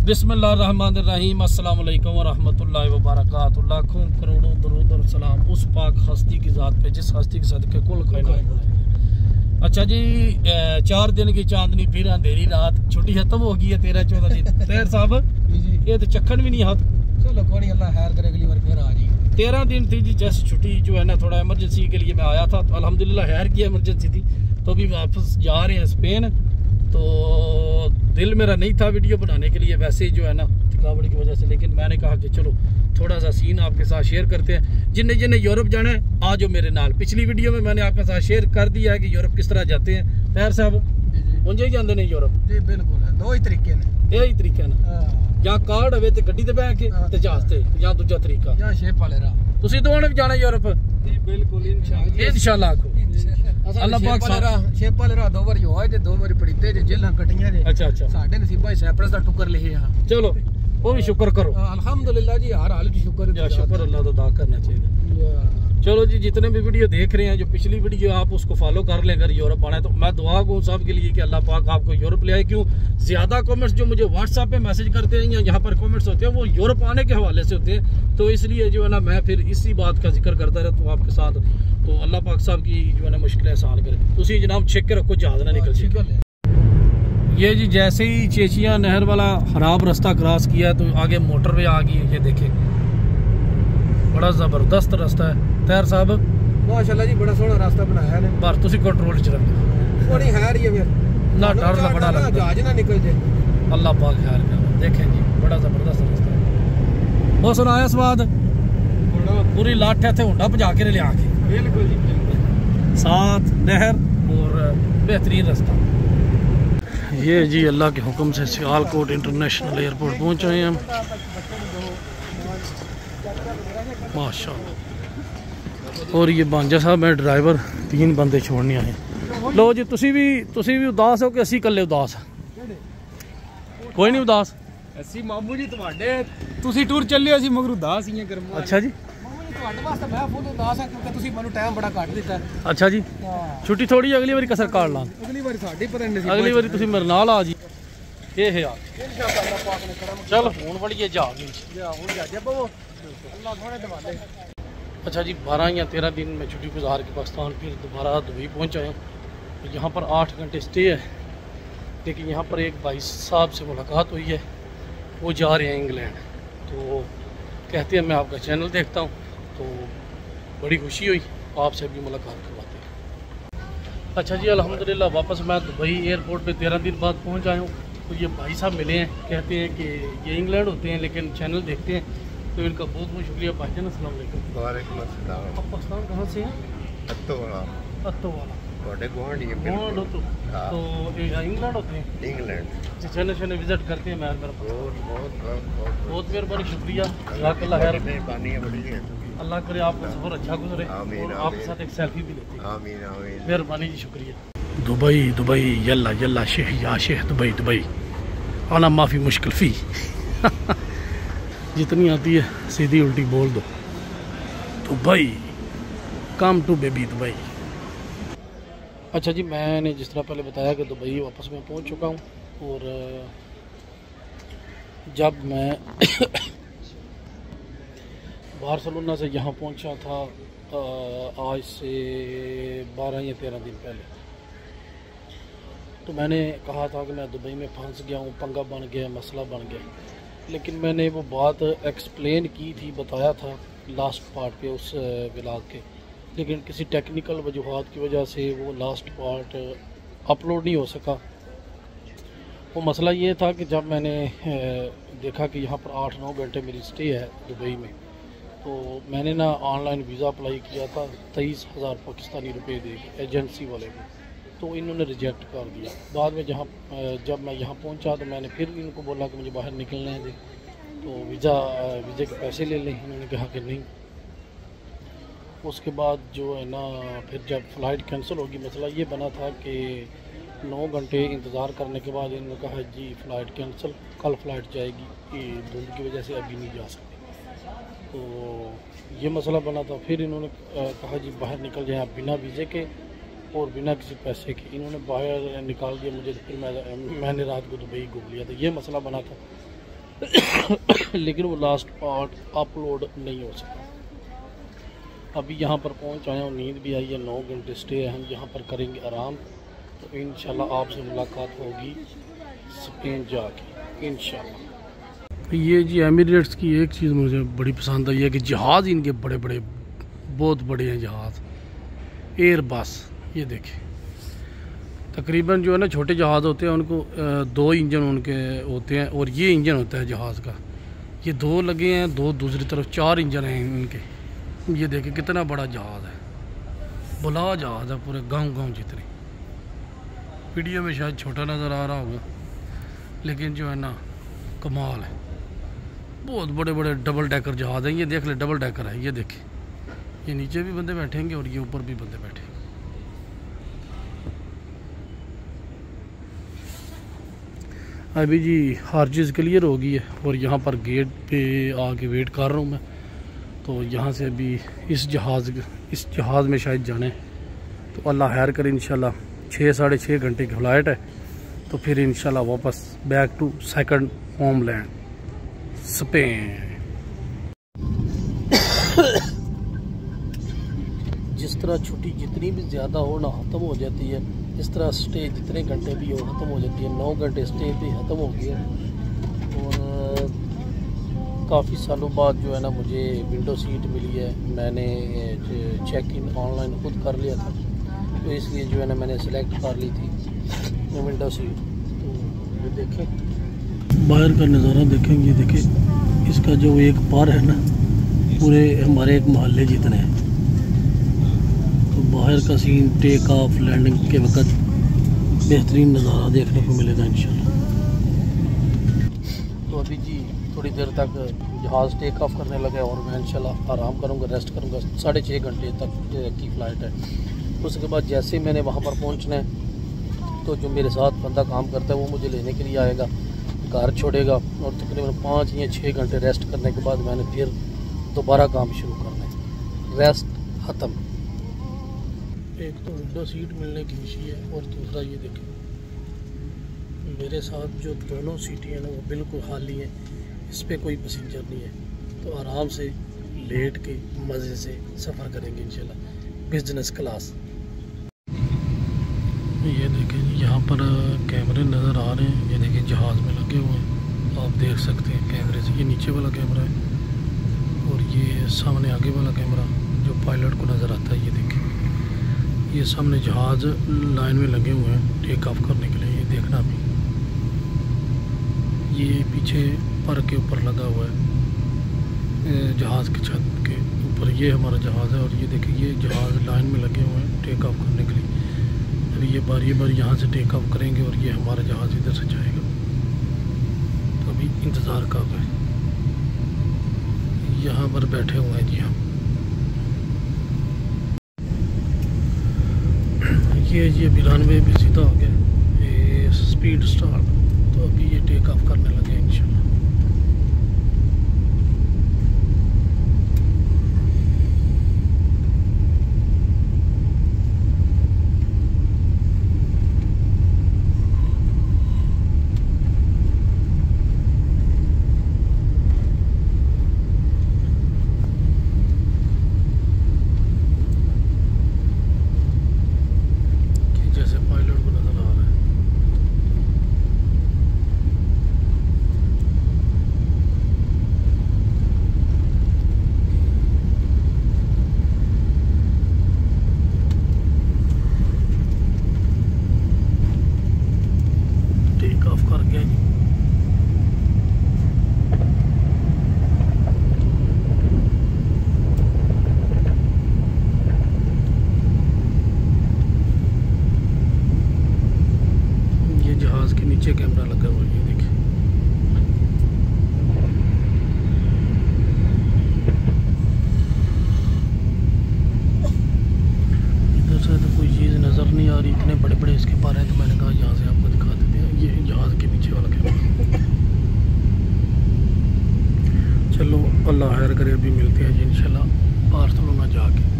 बिस्मिल्लाहिर्रहमानिर्रहीम अस्सलाम वालेकुम वरहमतुल्लाहि वबरकातुहू। लाखों करोड़ों दरूद और सलाम उस पाक हस्ती की ज़ात पे जिस हस्ती के सदके कुल कायनात बनाई। अच्छा जी, 4 दिन की चांदनी फिर अंधेरी रात, छुट्टी खत्म हो गई है 13-14 दिन। तैर साहब ये तो चक्खन भी नहीं हाथ। चलो कोई अल्लाह खैर करे, अगली बार फिर आ जी। 13 दिन थी जी जस्ट छुट्टी जो है ना, थोड़ा इमरजेंसी के लिए मैं आया था तो अल्हम्दुलिल्लाह खैर की इमरजेंसी थी, तो अभी वापस जा रहे हैं स्पेन। तो दिल मेरा नहीं था वीडियो बनाने के लिए वैसे ही जो है ना थकावट की वजह से, लेकिन मैंने कहा कि चलो थोड़ा सा सीन आपके साथ शेयर करते हैं। जिन्हें जिन्हें यूरोप जाना है आ जाओ मेरे नाल। पिछली वीडियो में मैंने आपके साथ शेयर कर दिया है कि यूरोप किस तरह जाते हैं। तैर साहब मुझे ही जाते नहीं यूरोप जी? बिल्कुल, दो ही तरीके ने, यही तरीका ना, या कार्ड होवे ते गड्डी ते बैठ के ते जहाज ते, या दूजा तरीका या शेप वाले राह। तुसी दोनों भी जाना यूरोप जी? बिल्कुल इंशाल्लाह को अल्लाह पाक शेप वाले राह 2 बार होए ते 2 बार पड़ीते जे जेलां कटियां जे। अच्छा अच्छा, साडे नसीबा ही साइप्रस दा टुकर लिखे हां। चलो वो भी शुक्र करो अल्हम्दुलिल्लाह जी, हर हाल च शुक्र अल्लाह दा अदा करना चाहिए। चलो जी, जितने भी वीडियो देख रहे हैं, जो पिछली वीडियो आप उसको फॉलो कर लें। अगर यूरोप आना है तो मैं दुआ करूँ सब के लिए कि अल्लाह पाक आपको यूरोप ले आए। क्यों ज़्यादा कमेंट्स जो मुझे व्हाट्सएप पे मैसेज करते हैं या यहाँ पर कमेंट्स होते हैं वो यूरोप आने के हवाले से होते हैं, तो इसलिए जो है ना मैं फिर इसी बात का जिक्र करता रहता हूँ आपके साथ। तो अल्लाह पाक साहब की जो है ना मुश्किलें आसान करे। तुसी जनाब चेक के रखो जहाज ना निकल जाए। ये जी जैसे ही चेचिया नहर वाला खराब रास्ता क्रॉस किया है तो आगे मोटरवे आ गई है। ये देखे बड़ा जबरदस्त रास्ता है। तैर साहब माशाल्लाह जी बड़ा सोहना रास्ता बनाया है, पर तुसी कंट्रोल च रखो। थोड़ी खैर ही है ना, डर बड़ा लगदा जहाज ना निकल जाए। अल्लाह पाक खैर करे। देखें जी बड़ा जबरदस्त रास्ता है। वो सुनाया स्वाद पूरी लाठ है थे हुंडा भजा के ले आके। बिल्कुल जी बिल्कुल, साथ नहर और बेहतरीन रास्ता। ये जी अल्लाह के हुक्म से सियालकोट इंटरनेशनल एयरपोर्ट पहुंच रहे हैं हम माशाल्लाह। और ये बांजा साहब है ड्राइवर, 3 बंदे छोड़ने आए। लो जी तुसी भी उदास हो कि असी कल्ले उदास? कोई नहीं उदास, असी मामू जी तुहाडे तुसी टूर चले असी मगर उदास ही हैं गर्म। अच्छा जी, मैं फुल उदास हां क्योंकि तुसी मैनू टाइम बड़ा घट दिता। अच्छा जी, छुट्टी थोड़ी अगली बारी कसर काट ला। अगली बारी साडी पता नहीं, अगली बारी तुसी मेरे नाल आ जी। ये है यार इंशाअल्लाह अल्लाह पाक ने करम। चल हुन वड़िए जहाज विच जा, हुन जा जब वो अल्लाह थोड़े दवाले। अच्छा जी, 12 या 13 दिन में छुट्टी गुजार के पाकिस्तान फिर दोबारा दुबई पहुंच आए। तो यहाँ पर 8 घंटे स्टे है, लेकिन यहाँ पर एक भाई साहब से मुलाकात हुई है, वो जा रहे हैं इंग्लैंड। तो कहते हैं मैं आपका चैनल देखता हूँ, तो बड़ी खुशी हुई, आपसे भी मुलाकात करवाते हैं। अच्छा जी, अल्हम्दुलिल्लाह वापस मैं दुबई एयरपोर्ट पे 13 दिन बाद पहुँच आया हूँ। तो ये भाई साहब मिले हैं, कहते हैं कि ये इंग्लैंड होते हैं लेकिन चैनल देखते हैं, तो इनका बहुत बहुत शुक्रिया। भाईजान अस्सलाम वालेकुम। वालेकुम अस्सलाम। आप पाकिस्तान कहाँ से हैं? अत्तोवाला गुआंढी है। तो इंग्लैंड होते हैं? इंग्लैंड चैनल चैनल विजिट करते हैं। मैं बहुत मेहरबानी, शुक्रिया, अल्लाह करे आपका सफ़र अच्छा गुजरे और आपके साथ एक सेल्फी भी लेते हैं। मेहरबानी जी, शुक्रिया। दुबई दुबई यल्ला यल्ला शेख या शेख दुबई दुबई आना माफ़ी मुश्किल फ़ी जितनी आती है सीधी उल्टी बोल दो। Dubai come to baby Dubai. अच्छा जी, मैंने जिस तरह पहले बताया कि दुबई वापस मैं पहुंच चुका हूं। और जब मैं बार्सिलोना से यहाँ पहुंचा था आज से 12 या 13 दिन पहले, तो मैंने कहा था कि मैं दुबई में फंस गया हूँ, पंगा बन गया, मसला बन गया। लेकिन मैंने वो बात एक्सप्लेन की थी, बताया था लास्ट पार्ट पे उस व्लॉग के, लेकिन किसी टेक्निकल वजूहात की वजह से वो लास्ट पार्ट अपलोड नहीं हो सका। वो मसला ये था कि जब मैंने देखा कि यहाँ पर 8-9 घंटे मेरी स्टे है दुबई में, तो मैंने ना ऑनलाइन वीज़ा अप्लाई किया था 23,000 पाकिस्तानी रुपये दे के एजेंसी वाले को, तो इन्होंने रिजेक्ट कर दिया। बाद में जब मैं यहाँ पहुँचा तो मैंने फिर इनको बोला कि मुझे बाहर निकलने दें, तो वीज़े के पैसे ले लें। इन्होंने कहा कि नहीं। उसके बाद जो है ना फिर जब फ़्लाइट कैंसिल होगी, मसला ये बना था कि 9 घंटे इंतज़ार करने के बाद इन्होंने कहा जी फ़्लाइट कैंसिल, कल फ़्लाइट जाएगी, ये धुंध की वजह से अभी नहीं जा सकते। तो ये मसला बना था। फिर इन्होंने कहा जी बाहर निकल जाएँ आप बिना वीज़े के और बिना किसी पैसे के। इन्होंने बाहर निकाल दिया मुझे। फिर मैंने रात को दुबई घूम लिया था। ये मसला बना था। लेकिन वो लास्ट पार्ट अपलोड नहीं हो सका। अभी यहाँ पर पहुँच आए हैं, नींद भी आई है, 9 घंटे स्टे है, हम यहाँ पर करेंगे आराम। तो इंशाल्लाह आपसे मुलाकात होगी स्पेन जाके इंशाल्लाह। ये जी एमिरेट्स की एक चीज़ मुझे बड़ी पसंद आई है कि जहाज़ इनके बड़े बड़े बहुत बड़े हैं जहाज़, एयर बस। ये देखें, तकरीबन जो है ना छोटे जहाज़ होते हैं उनको 2 इंजन उनके होते हैं, और ये इंजन होता है जहाज़ का, ये 2 लगे हैं, 2 दूसरी तरफ 4 इंजन हैं इनके। ये देखें कितना बड़ा जहाज़ है, बुला जहाज़ है, पूरे गांव जितने। वीडियो में शायद छोटा नज़र आ रहा होगा, लेकिन जो है ना कमाल है, बहुत बड़े बड़े डबल डेकर जहाज़ हैं। ये देख ले, डबल डेकर है। ये देखें, ये नीचे भी बंदे बैठेंगे और ये ऊपर भी बंदे बैठेंगे। अभी जी हर चीज़ क्लियर हो गई है, और यहाँ पर गेट पे आके वेट कर रहा हूँ मैं। तो यहाँ से अभी इस जहाज़ में शायद जाने, तो अल्लाह खैर करे इंशाल्लाह। 6 साढ़े 6 घंटे की फ्लाइट है, तो फिर इंशाल्लाह वापस back to second homeland Spain. जिस तरह छुट्टी जितनी भी ज़्यादा हो ना ख़त्म हो जाती है, इस तरह स्टे जितने घंटे भी हो ख़त्म हो जाती है। 9 घंटे स्टे भी ख़त्म हो गया, और काफ़ी सालों बाद जो है ना मुझे विंडो सीट मिली है। मैंने चेक इन ऑनलाइन खुद कर लिया था, तो इसलिए जो है ना मैंने सेलेक्ट कर ली थी विंडो सीट। तो ये देखें बाहर का नज़ारा, देखेंगे। ये देखें, इसका जो एक पार है ना पूरे हमारे एक मोहल्ले जितने हैं। तो बाहर का सीन टेक ऑफ लैंडिंग के वक्त बेहतरीन नज़ारा देखने को मिलेगा इंशाल्लाह। तो अभी जी थोड़ी देर तक जहाज़ टेक ऑफ करने लगे, और मैं इंशाल्लाह आराम करूँगा, रेस्ट करूँगा। 6.5 घंटे तक की फ़्लाइट है। उसके बाद जैसे ही मैंने वहाँ पर पहुँचना है, तो जो मेरे साथ बंदा काम करता है वो मुझे लेने के लिए आएगा, घर छोड़ेगा, और तकरीबन 5 या 6 घंटे रेस्ट करने के बाद मैंने फिर दोबारा काम शुरू करना है। रेस्ट ख़त्म। एक तो विंडो सीट मिलने की खुशी है, और दूसरा ये देखें मेरे साथ जो दोनों सीटें हैं ना वो बिल्कुल खाली हैं, इस पर कोई पैसेंजर नहीं है। तो आराम से लेट के मज़े से सफ़र करेंगे इंशाल्लाह बिजनेस क्लास। ये देखें यहाँ पर कैमरे नज़र आ रहे हैं, ये देखें जहाज़ में लगे हुए हैं, आप देख सकते हैं कैमरे से। ये नीचे वाला कैमरा है, और ये सामने आगे वाला कैमरा जो पायलट को नज़र आता है। ये देखें, ये सामने जहाज़ लाइन में लगे हुए हैं टेक ऑफ करने के लिए। ये देखना भी, ये पीछे पर के ऊपर लगा हुआ है जहाज़ की छत के ऊपर, ये हमारा जहाज़ है। और ये देखिए ये जहाज़ लाइन में लगे हुए हैं टेक ऑफ करने के लिए। अभी ये बारी यहाँ से टेक ऑफ करेंगे, और ये हमारा जहाज़ इधर से जाएगा। तो अभी इंतज़ार कर रहे हैं, यहाँ पर बैठे हुए हैं जी हम। ये 92 भी सीधा हो गया, ये स्पीड स्टार्ट। तो अभी ये टेक ऑफ करने लगे इंशाल्लाह। नीचे कैमरा लगा हुआ है, ये देखिए। इधर से तो कोई चीज़ नज़र नहीं आ रही, इतने बड़े बड़े इसके पार हैं, तो मैंने कहा यहाँ से आपको दिखा देते हैं। ये जहाज़ के पीछे वाला कैमरा। चलो अल्लाह खैर करे, अभी मिलते हैं जी इंशाल्लाह बार्सिलोना जाके।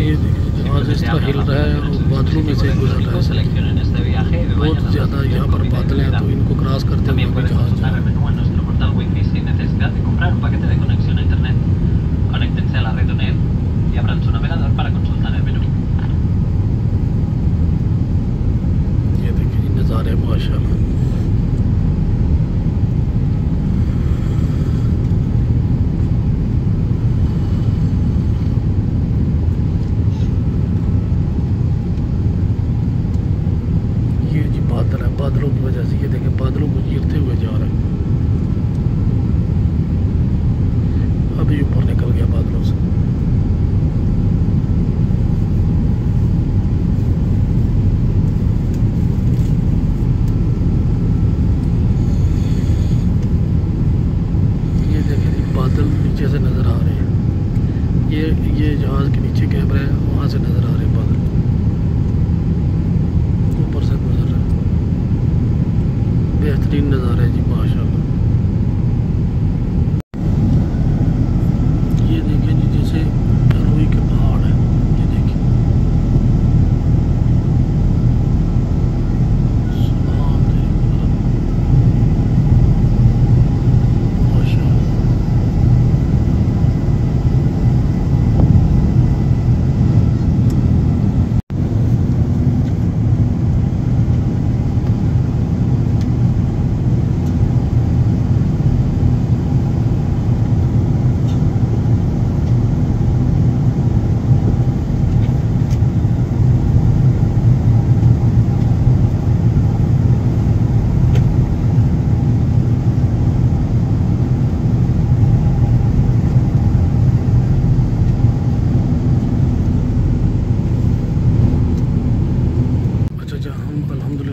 ये देखिए जहाज़ इस तरह हिल रहा है और बादलों में से गुजर रहा है। बहुत ज़्यादा यहाँ पर बादल हैं, तो इनको क्रॉस करते हुए भी जहाज़ जा रहा है। ये देखिए नज़ारे माशाल्लाह। बादलों की वजह से ये देखें बादलों को चीरते हुए जा रहा है। अभी ऊपर निकल गया बादलों से। ये देखें बादल नीचे से नज़र आ रहे हैं। ये जहाज़ के नीचे कैमरा है, वहाँ से नज़र आ रहे हैं बादल, ऊपर से गुजर रहे हैं। बेहतरीन नज़ारा है जी माशाल्लाह। ये देखिए जी जैसे रुई के पहाड़ है, ये देखिए माशाल्लाह।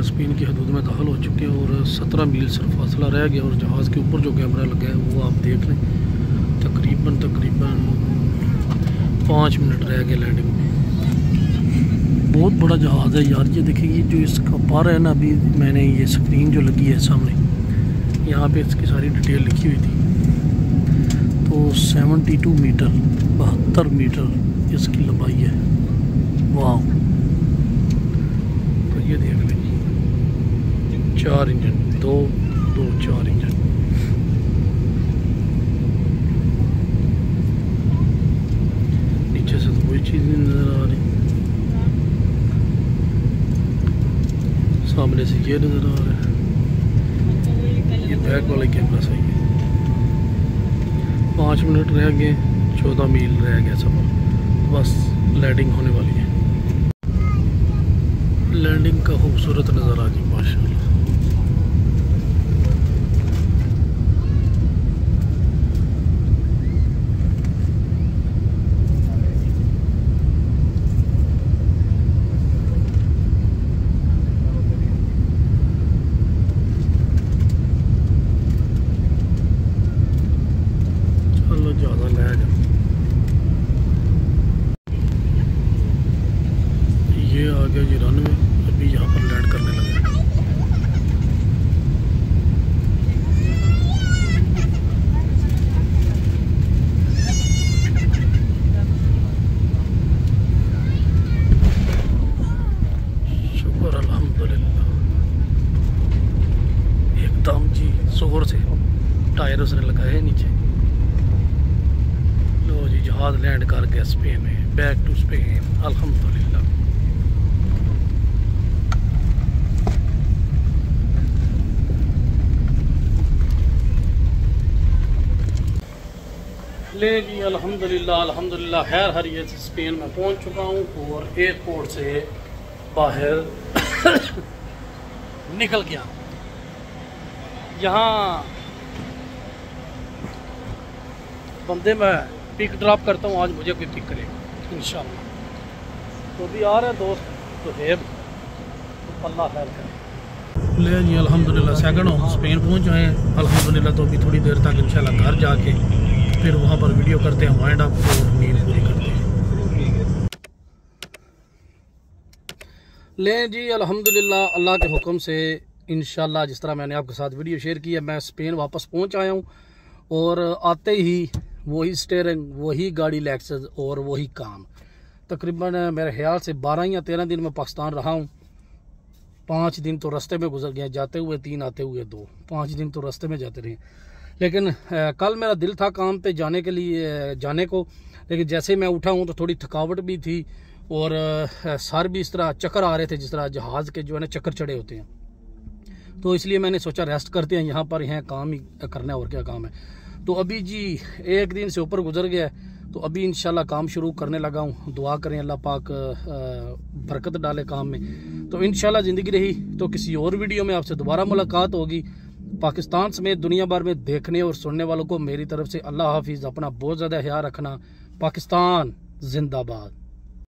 स्पेन की हदूद में दाखिल हो चुके हैं और 17 मील सिर्फ फासला रह गया और जहाज़ के ऊपर जो कैमरा लगा है वो आप देख लें। तकरीबन 5 मिनट रह गए लैंडिंग में। बहुत बड़ा जहाज़ है यार। ये देखिए जो इसका पर है ना, अभी मैंने ये स्क्रीन जो लगी है सामने, यहाँ पे इसकी सारी डिटेल लिखी हुई थी। तो 72 मीटर 72 मीटर इसकी लंबाई है। वाह। तो ये देख लें 4 इंजन, 4 इंजन। नीचे से तो कोई चीज़ नहीं नज़र आ रही, सामने से ये नज़र आ रहा है। ये बैक वाला कैमरा सही है। 5 मिनट रह गए, 14 मील रह गया सफ़र, बस लैंडिंग होने वाली है। लैंडिंग का खूबसूरत नज़ारा जी माशाल्लाह। चलो ज़्यादा ले जाओ। ये आ गया जी रन में, अभी यहाँ पर लैंड करने लगा। शुक्र अल्हम्दुलिल्लाह, एकदम जी जोर से टायर उसने लगाए नीचे। लो जी जहाज़ लैंड कर गया स्पेन में। बैक टू स्पेन अल्हम्दुलिल्लाह। ले जी अल्हम्दुलिल्लाह अल्हम्दुलिल्लाह खैर हरियत से स्पेन में पहुंच चुका हूं और एयरपोर्ट से बाहर निकल गया। यहाँ बंदे मैं पिक ड्रॉप करता हूँ, आज मुझे कोई पिक करेगा इंशाल्लाह। तो भी आ रहा है दोस्त सुहेब, तो अल्लाह खैर करे। ले जी अल्हम्दुलिल्लाह सेकंड होम स्पेन पहुँच आए हैं अल्हम्दुलिल्लाह। तो अभी थोड़ी देर तक इंशाल्लाह घर जाके फिर वहाँ पर वीडियो करते हैं वाइंड अप और नींद पूरी करते हैं। ले जी अल्हम्दुलिल्लाह अल्लाह के हुक्म से इंशाल्लाह जिस तरह मैंने आपके साथ वीडियो शेयर की है, मैं स्पेन वापस पहुँच आया हूँ और आते ही वही स्टीयरिंग, वही गाड़ी लेक्सस और वही काम। तकरीबन मेरे ख्याल से 12 या 13 दिन में पाकिस्तान रहा हूँ। 5 दिन तो रास्ते में गुजर गए, जाते हुए 3 आते हुए 2, 5 दिन तो रास्ते में जाते रहे। लेकिन कल मेरा दिल था काम पे जाने के लिए जाने को, लेकिन जैसे मैं उठा हूँ तो थोड़ी थकावट भी थी और सर भी इस तरह चक्कर आ रहे थे जिस तरह जहाज़ के जो है ना चक्कर चढ़े होते हैं। तो इसलिए मैंने सोचा रेस्ट करते हैं, यहाँ पर यहाँ काम ही करना है और क्या काम है। तो अभी जी 1 दिन से ऊपर गुजर गया, तो अभी इंशाल्लाह काम शुरू करने लगा हूँ। दुआ करें अल्लाह पाक बरकत डाले काम में। तो इंशाल्लाह ज़िंदगी रही तो किसी और वीडियो में आपसे दोबारा मुलाकात होगी। पाकिस्तान समेत दुनिया भर में देखने और सुनने वालों को मेरी तरफ से अल्लाह हाफिज़। अपना बहुत ज़्यादा ख्याल रखना। पाकिस्तान जिंदाबाद।